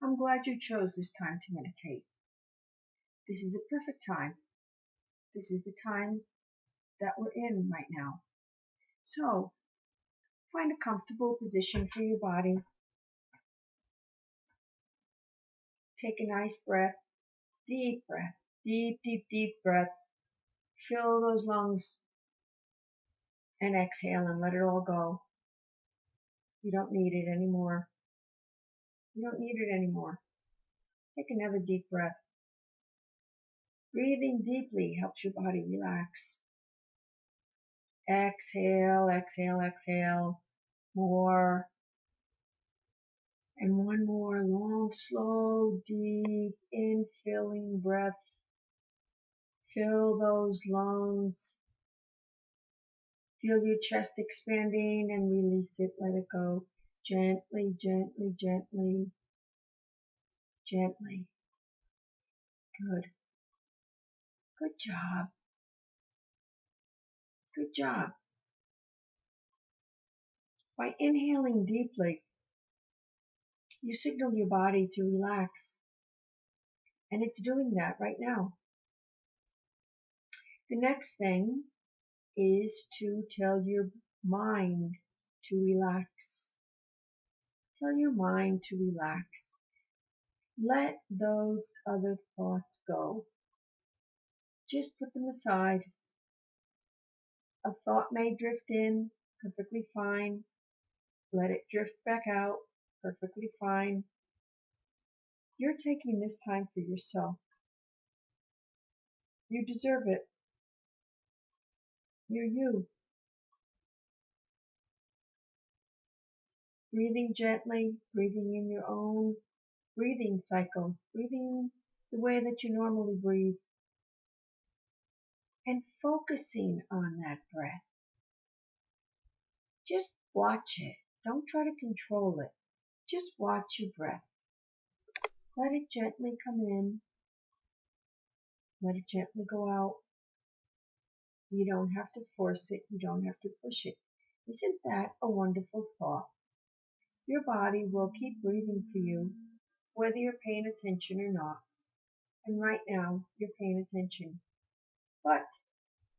I'm glad you chose this time to meditate. This is a perfect time. This is the time that we're in right now. So, find a comfortable position for your body. Take a nice breath, deep breath, deep, deep, deep breath. Fill those lungs and exhale and let it all go. You don't need it anymore. You don't need it anymore. Take another deep breath. Breathing deeply helps your body relax. Exhale, exhale, exhale. More. And one more long, slow, deep, infilling breath. Fill those lungs. Feel your chest expanding and release it. Let it go. Gently, gently, gently, gently. Good. Good job. Good job. By inhaling deeply, you signal your body to relax. And it's doing that right now. The next thing is to tell your mind to relax. Tell your mind to relax. Let those other thoughts go. Just put them aside. A thought may drift in, perfectly fine. Let it drift back out, perfectly fine. You're taking this time for yourself. You deserve it. You're you. Breathing gently, breathing in your own breathing cycle, breathing the way that you normally breathe, and focusing on that breath. Just watch it. Don't try to control it. Just watch your breath. Let it gently come in. Let it gently go out. You don't have to force it. You don't have to push it. Isn't that a wonderful thought? Your body will keep breathing for you, whether you're paying attention or not. And right now, you're paying attention. But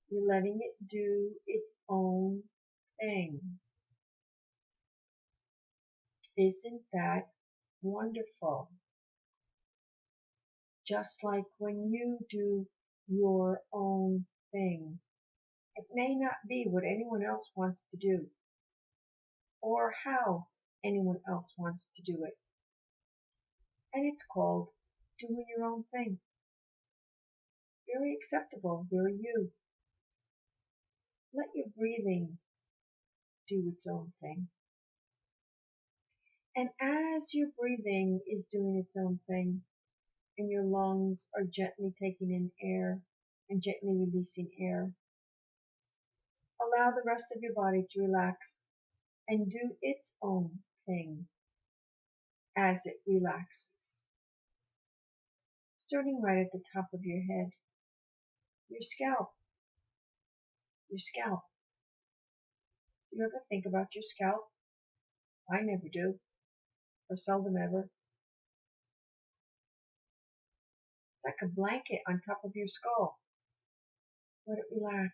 you're letting it do its own thing. Isn't that wonderful? Just like when you do your own thing. It may not be what anyone else wants to do, or how anyone else wants to do it. And it's called doing your own thing. Very acceptable, very you. Let your breathing do its own thing. And as your breathing is doing its own thing, and your lungs are gently taking in air and gently releasing air, allow the rest of your body to relax and do its own thing as it relaxes. Starting right at the top of your head, your scalp. Your scalp. Do you ever think about your scalp? I never do, or seldom ever. It's like a blanket on top of your skull. Let it relax.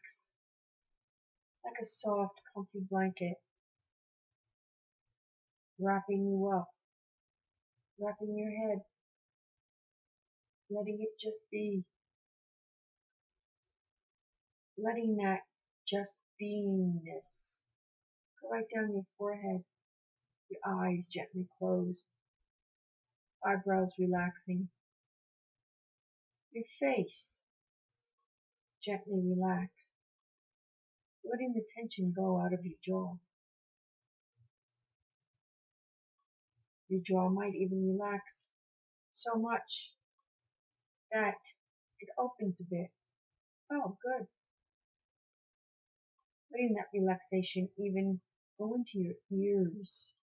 Like a soft, comfy blanket, wrapping you up, wrapping your head, letting it just be, letting that just beingness go right down your forehead, your eyes gently closed, eyebrows relaxing, your face gently relaxed, letting the tension go out of your jaw. Your jaw might even relax so much that it opens a bit. Oh, good. Letting that relaxation even go into your ears,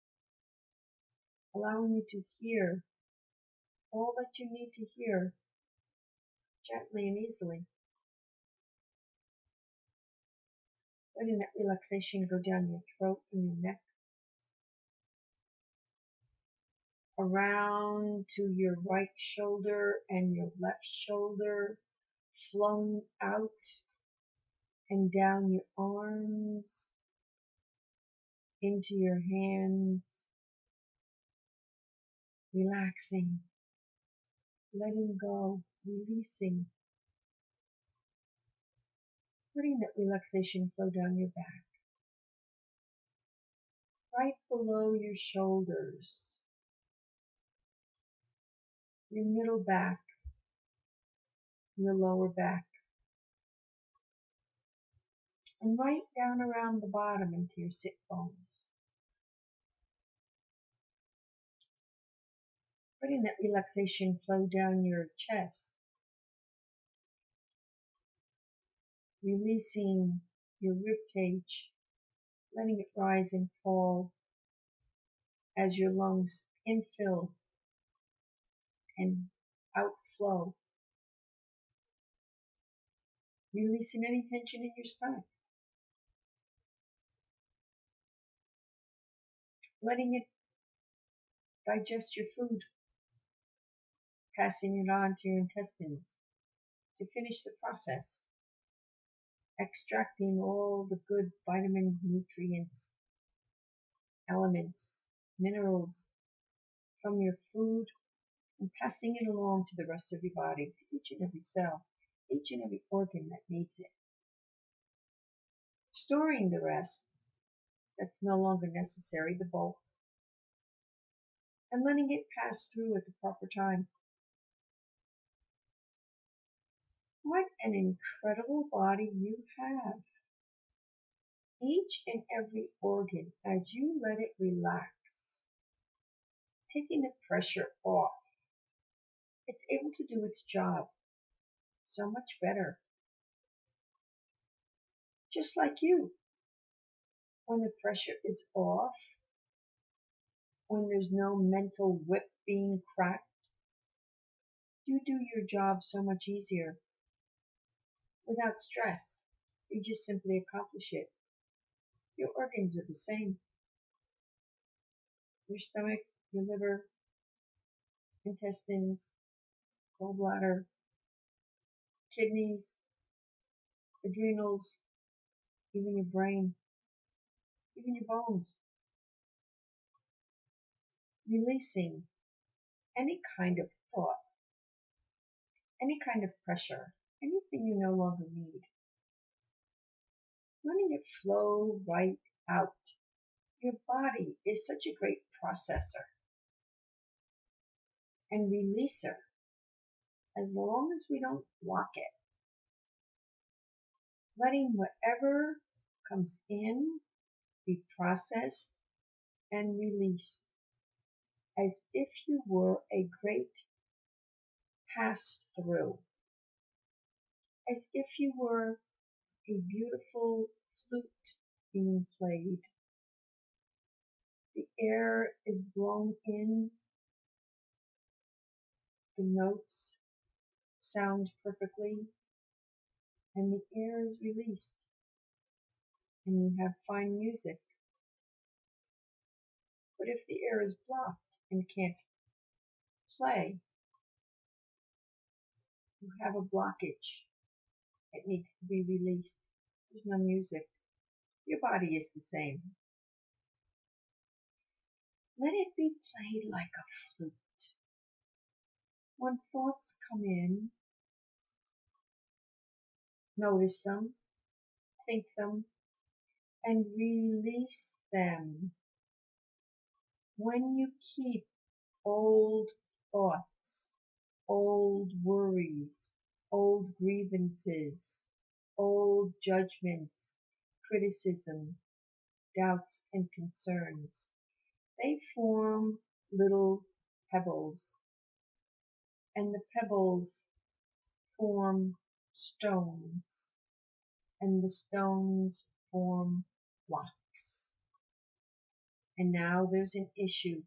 allowing you to hear all that you need to hear gently and easily. Letting that relaxation go down your throat and your neck, around to your right shoulder and your left shoulder, flowing out and down your arms, into your hands, relaxing, letting go, releasing, letting that relaxation flow down your back, right below your shoulders, your middle back, your lower back, and right down around the bottom into your sit bones. Letting that relaxation flow down your chest, releasing your rib cage, letting it rise and fall as your lungs infill and outflow, releasing any tension in your stomach, letting it digest your food, passing it on to your intestines to finish the process, extracting all the good vitamin nutrients, elements, minerals from your food and passing it along to the rest of your body, to each and every cell, each and every organ that needs it. Storing the rest that's no longer necessary, the bulk, and letting it pass through at the proper time. What an incredible body you have. Each and every organ, as you let it relax, taking the pressure off, it's able to do its job so much better. Just like you, when the pressure is off, when there's no mental whip being cracked, you do your job so much easier. Without stress, you just simply accomplish it. Your organs are the same. Your stomach, your liver, intestines, gallbladder, kidneys, adrenals, even your brain, even your bones. Releasing any kind of thought, any kind of pressure, anything you no longer need. Letting it flow right out. Your body is such a great processor and releaser as long as we don't block it. Letting whatever comes in be processed and released as if you were a great pass-through, as if you were a beautiful flute being played. The air is blown in, the notes sound perfectly, and the air is released, and you have fine music. But if the air is blocked and can't play, you have a blockage. It needs to be released. There's no music. Your body is the same. Let it be played like a flute. When thoughts come in, notice them, think them, and release them. When you keep old thoughts, old worries, old grievances, old judgments, criticism, doubts, and concerns, they form little pebbles, and the pebbles form stones, and the stones form blocks. And now there's an issue,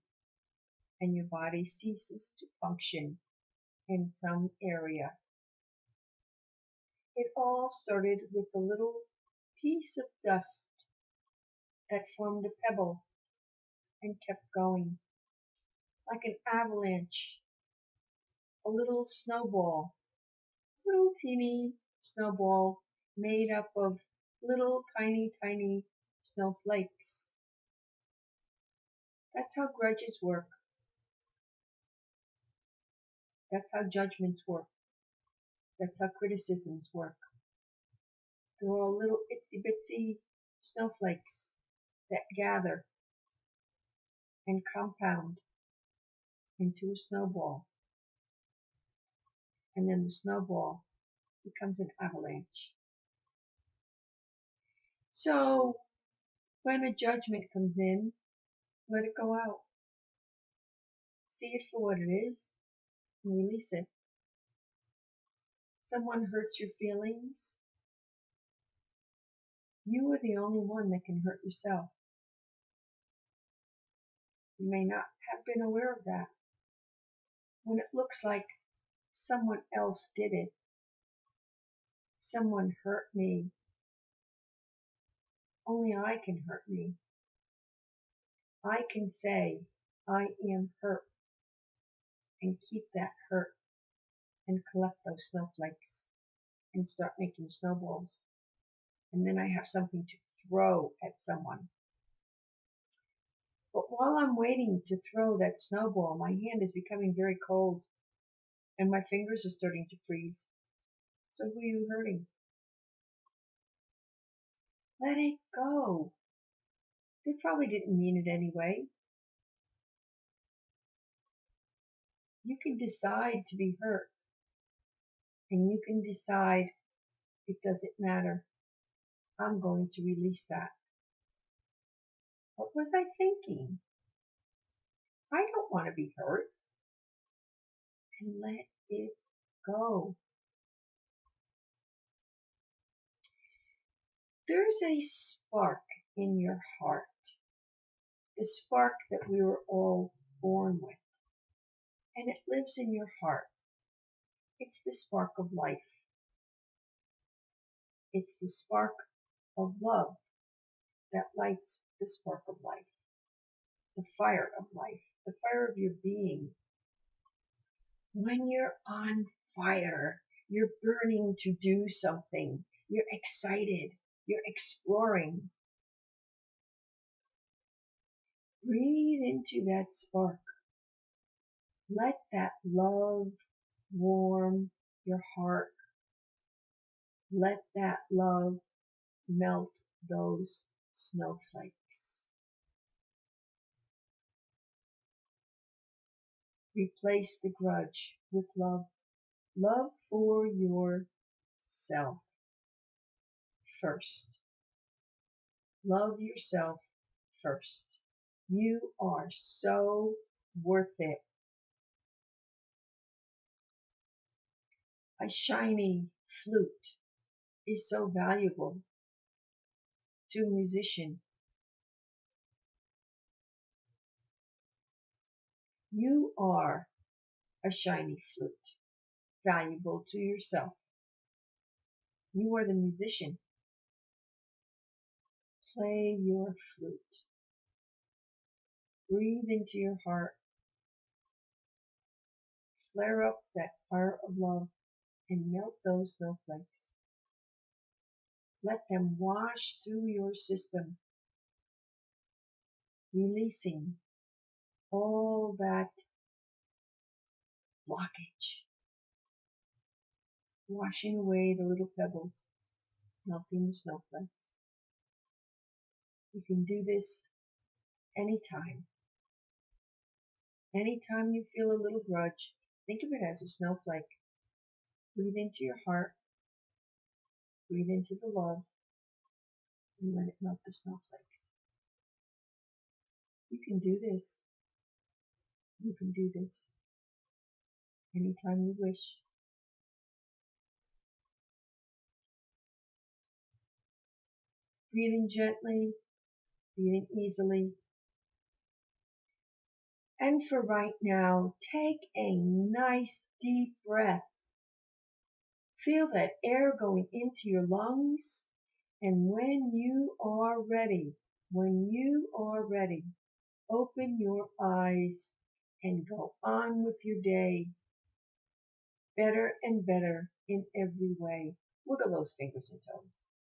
and your body ceases to function in some area. It all started with a little piece of dust that formed a pebble and kept going, like an avalanche, a little snowball, little teeny snowball made up of little tiny snowflakes. That's how grudges work. That's how judgments work. That's how criticisms work. They're all little itsy bitsy snowflakes that gather and compound into a snowball. And then the snowball becomes an avalanche. So when a judgment comes in, let it go out. See it for what it is and release it. Someone hurts your feelings. You are the only one that can hurt yourself. You may not have been aware of that. When it looks like someone else did it, someone hurt me, only I can hurt me. I can say, I am hurt, and keep that hurt, and collect those snowflakes, and start making snowballs. And then I have something to throw at someone. But while I'm waiting to throw that snowball, my hand is becoming very cold, and my fingers are starting to freeze. So who are you hurting? Let it go. They probably didn't mean it anyway. You can decide to be hurt, and you can decide it doesn't matter. I'm going to release that. What was I thinking? I don't want to be hurt. And let it go. There's a spark in your heart, the spark that we were all born with, and it lives in your heart. It's the spark of life. It's the spark of love that lights the spark of life, the fire of life, the fire of your being. When you're on fire, you're burning to do something. You're excited. You're exploring. Breathe into that spark. Let that love warm your heart. Let that love melt those snowflakes. Replace the grudge with love. Love for yourself first. Love yourself first. You are so worth it. A shiny flute is so valuable to a musician. You are a shiny flute, valuable to yourself. You are the musician. Play your flute. Breathe into your heart. Flare up that fire of love and melt those snowflakes. Let them wash through your system, releasing all that blockage, washing away the little pebbles, melting the snowflakes. You can do this anytime. Anytime you feel a little grudge, think of it as a snowflake. Breathe into your heart, breathe into the love, and let it melt the snowflakes. You can do this. You can do this anytime you wish. Breathing gently, breathing easily. And for right now, take a nice deep breath. Feel that air going into your lungs. And when you are ready, open your eyes and go on with your day better and better in every way. Wiggle those fingers and toes.